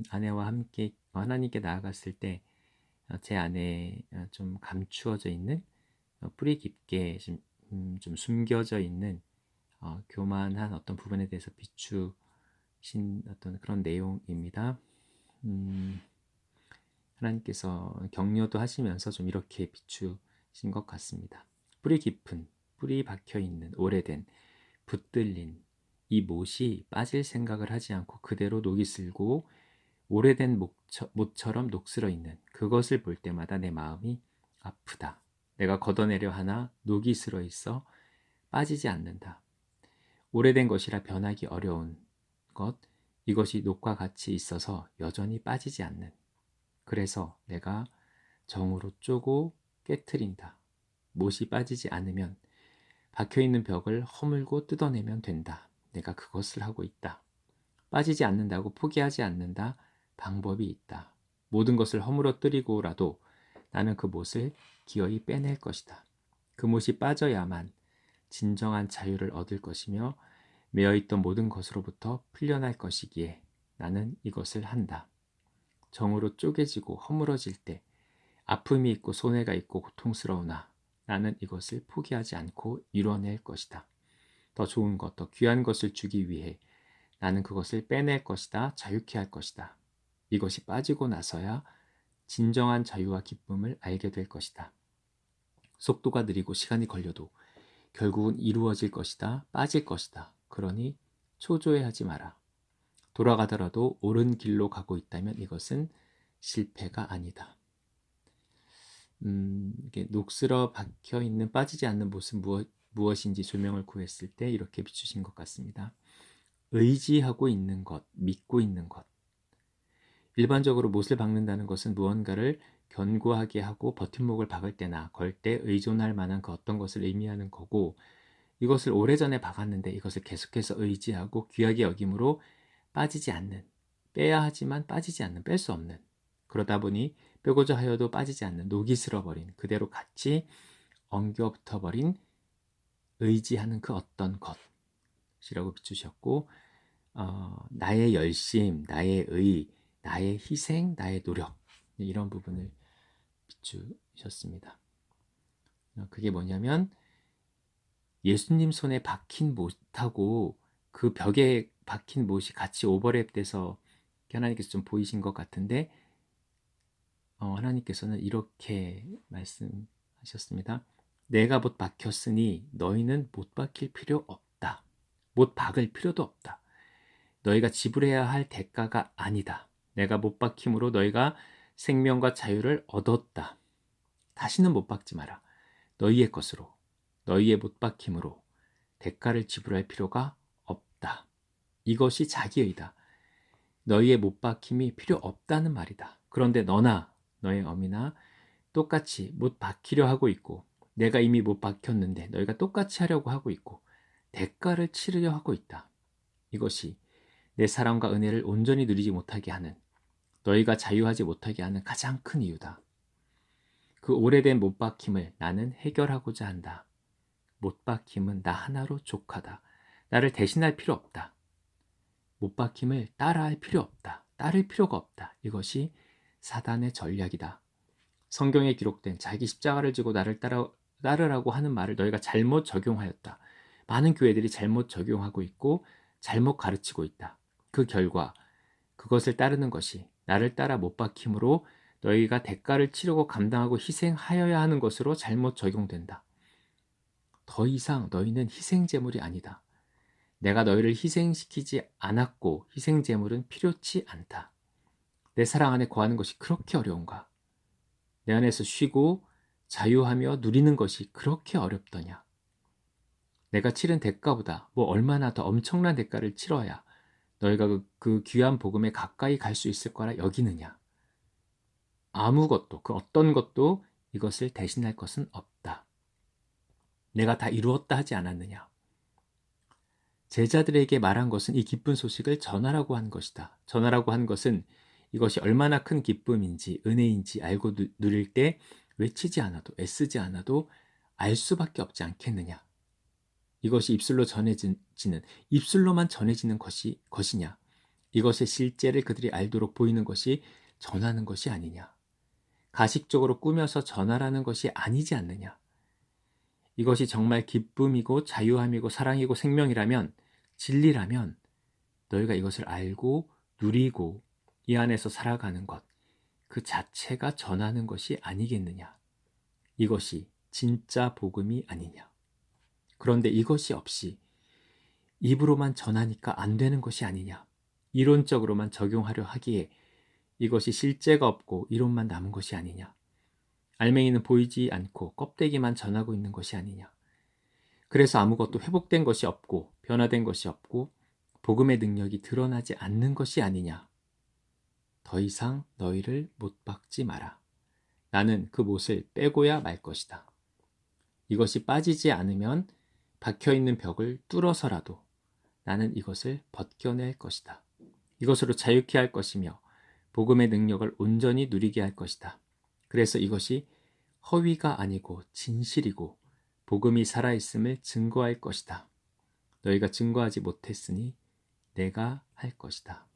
아내와 함께 하나님께 나아갔을 때 제 안에 좀 감추어져 있는 뿌리 깊게 좀 숨겨져 있는 교만한 어떤 부분에 대해서 비추신 어떤 그런 내용입니다. 음, 하나님께서 격려도 하시면서 좀 이렇게 비추신 것 같습니다. 뿌리 깊은, 뿌리 박혀 있는 오래된 붙들린 이 못이 빠질 생각을 하지 않고 그대로 녹이 슬고 오래된 못처럼 녹슬어 있는 그것을 볼 때마다 내 마음이 아프다. 내가 걷어내려 하나 녹이 슬어 있어 빠지지 않는다. 오래된 것이라 변하기 어려운 것, 이것이 녹과 같이 있어서 여전히 빠지지 않는. 그래서 내가 정으로 쪼고 깨트린다. 못이 빠지지 않으면 박혀있는 벽을 허물고 뜯어내면 된다. 내가 그것을 하고 있다. 빠지지 않는다고 포기하지 않는다. 방법이 있다. 모든 것을 허물어뜨리고라도 나는 그 못을 기어이 빼낼 것이다. 그 못이 빠져야만 진정한 자유를 얻을 것이며 매어있던 모든 것으로부터 풀려날 것이기에 나는 이것을 한다. 정으로 쪼개지고 허물어질 때 아픔이 있고 손해가 있고 고통스러우나 나는 이것을 포기하지 않고 이뤄낼 것이다. 더 좋은 것, 더 귀한 것을 주기 위해 나는 그것을 빼낼 것이다. 자유케 할 것이다. 이것이 빠지고 나서야 진정한 자유와 기쁨을 알게 될 것이다. 속도가 느리고 시간이 걸려도 결국은 이루어질 것이다. 빠질 것이다. 그러니 초조해하지 마라. 돌아가더라도 옳은 길로 가고 있다면 이것은 실패가 아니다. 이게 녹슬어 박혀 있는 빠지지 않는 못은 무엇인지 조명을 구했을 때 이렇게 비추신 것 같습니다. 의지하고 있는 것, 믿고 있는 것. 일반적으로 못을 박는다는 것은 무언가를 견고하게 하고 버팀목을 박을 때나 걸 때 의존할 만한 그 어떤 것을 의미하는 거고, 이것을 오래전에 박았는데 이것을 계속해서 의지하고 귀하게 여김으로 빠지지 않는, 빼야 하지만 빠지지 않는, 뺄 수 없는, 그러다 보니 빼고자 하여도 빠지지 않는, 녹이 슬어버린, 그대로 같이 엉겨붙어버린 의지하는 그 어떤 것이라고 비추셨고, 나의 열심, 나의 의, 나의 희생, 나의 노력, 이런 부분을 비추셨습니다. 그게 뭐냐면 예수님 손에 박힌 못하고 그 벽에 박힌 못이 같이 오버랩돼서 하나님께서 좀 보이신 것 같은데, 하나님께서는 이렇게 말씀하셨습니다. 내가 못 박혔으니 너희는 못 박힐 필요 없다. 못 박을 필요도 없다. 너희가 지불해야 할 대가가 아니다. 내가 못 박힘으로 너희가 생명과 자유를 얻었다. 다시는 못 박지 마라. 너희의 것으로, 너희의 못 박힘으로 대가를 지불할 필요가 없다. 이것이 자기의다. 너희의 못 박힘이 필요 없다는 말이다. 그런데 너나 너의 어미나 똑같이 못 박히려 하고 있고, 내가 이미 못 박혔는데 너희가 똑같이 하려고 하고 있고, 대가를 치르려 하고 있다. 이것이 내 사랑과 은혜를 온전히 누리지 못하게 하는, 너희가 자유하지 못하게 하는 가장 큰 이유다. 그 오래된 못 박힘을 나는 해결하고자 한다. 못 박힘은 나 하나로 족하다. 나를 대신할 필요 없다. 못 박힘을 따라할 필요 없다. 따를 필요가 없다. 이것이 사단의 전략이다. 성경에 기록된 자기 십자가를 지고 나를 따르라고 하는 말을 너희가 잘못 적용하였다. 많은 교회들이 잘못 적용하고 있고 잘못 가르치고 있다. 그 결과 그것을 따르는 것이 나를 따라 못 박힘으로 너희가 대가를 치르고 감당하고 희생하여야 하는 것으로 잘못 적용된다. 더 이상 너희는 희생제물이 아니다. 내가 너희를 희생시키지 않았고 희생제물은 필요치 않다. 내 사랑 안에 거하는 것이 그렇게 어려운가? 내 안에서 쉬고 자유하며 누리는 것이 그렇게 어렵더냐? 내가 치른 대가보다 뭐 얼마나 더 엄청난 대가를 치러야 너희가 그 귀한 복음에 가까이 갈 수 있을 거라 여기느냐? 아무것도, 그 어떤 것도 이것을 대신할 것은 없다. 내가 다 이루었다 하지 않았느냐? 제자들에게 말한 것은 이 기쁜 소식을 전하라고 한 것이다. 전하라고 한 것은 이것이 얼마나 큰 기쁨인지 은혜인지 알고 누릴 때 외치지 않아도 애쓰지 않아도 알 수밖에 없지 않겠느냐. 이것이 입술로만 전해지는 것이냐. 이것의 실제를 그들이 알도록 보이는 것이 전하는 것이 아니냐. 가식적으로 꾸며서 전하라는 것이 아니지 않느냐. 이것이 정말 기쁨이고 자유함이고 사랑이고 생명이라면, 진리라면 너희가 이것을 알고 누리고 이 안에서 살아가는 것, 그 자체가 전하는 것이 아니겠느냐. 이것이 진짜 복음이 아니냐. 그런데 이것이 없이 입으로만 전하니까 안 되는 것이 아니냐. 이론적으로만 적용하려 하기에 이것이 실제가 없고 이론만 남은 것이 아니냐. 알맹이는 보이지 않고 껍데기만 전하고 있는 것이 아니냐. 그래서 아무것도 회복된 것이 없고 변화된 것이 없고 복음의 능력이 드러나지 않는 것이 아니냐. 더 이상 너희를 못 박지 마라. 나는 그 못을 빼고야 말 것이다. 이것이 빠지지 않으면 박혀있는 벽을 뚫어서라도 나는 이것을 벗겨낼 것이다. 이것으로 자유케 할 것이며 복음의 능력을 온전히 누리게 할 것이다. 그래서 이것이 허위가 아니고 진실이고 복음이 살아있음을 증거할 것이다. 너희가 증거하지 못했으니 내가 할 것이다.